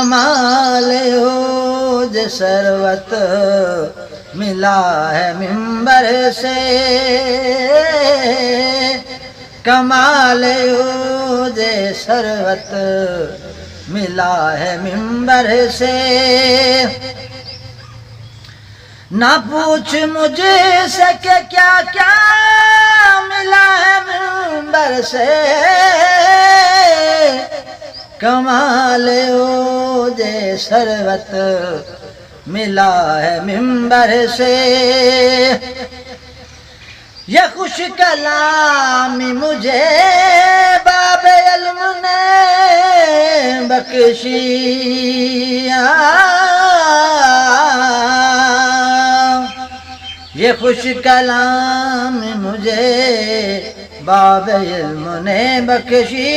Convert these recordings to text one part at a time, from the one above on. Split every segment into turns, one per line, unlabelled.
कमाल ओज शरबत मिला है मिंबर से, कमाल ओज शरबत मिला है मिंबर से। ना पूछ मुझे से के क्या क्या मिला है मिंबर से, कमाल ओजे शरबत मिला है मिंबर से। ये खुश कलामी मुझे बाबे इल्म ने बख्शी, ये खुश कलाम मुझे बाबे इल्म ने बख्शी।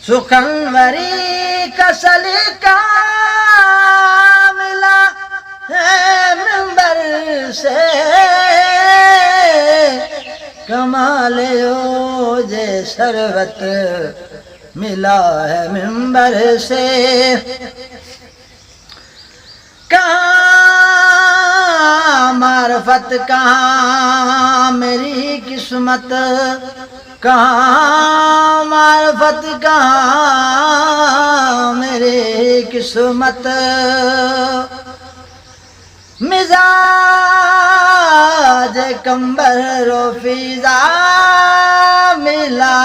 सुखनवरी का सलीका मिला है मिंबर से, कमाल ओजे शरबत मिला है मिंबर से। कहाँ मार्फत कहाँ मेरी किस्मत, कहाँ मार्फत कहाँ मेरी किस्मत। मिजाज कंबर रोफीजा मिला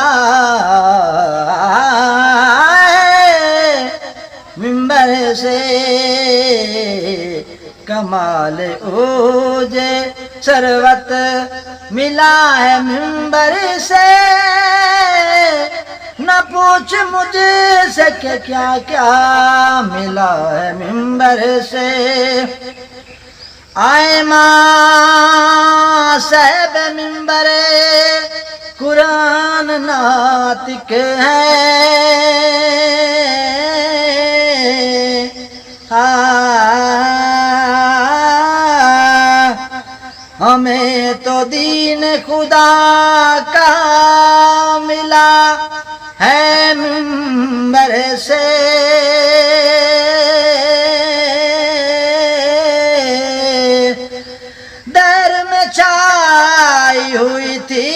मिंबर से, कमाल ओजे शरबत मिला है मिंबर से। न पूछ मुझे से क्या क्या मिला है मिंबर से। आए मां साहब मिंबर कुरान नातिक है, हमें तो दीन खुदा का मिला है मिंबर से। दर में छाई हुई थी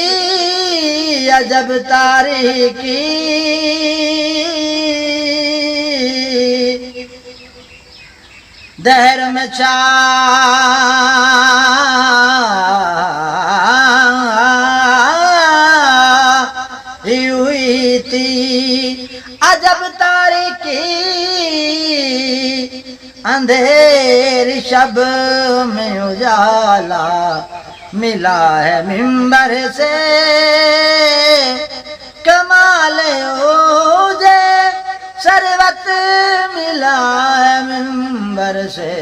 अजब तारीकी, दहर में छाई हुई थी अजब तारीकी। अंधेरी शब में उजाला मिला है मिंबर से, कमाल ओजे शरबत मिला है मिंबर से।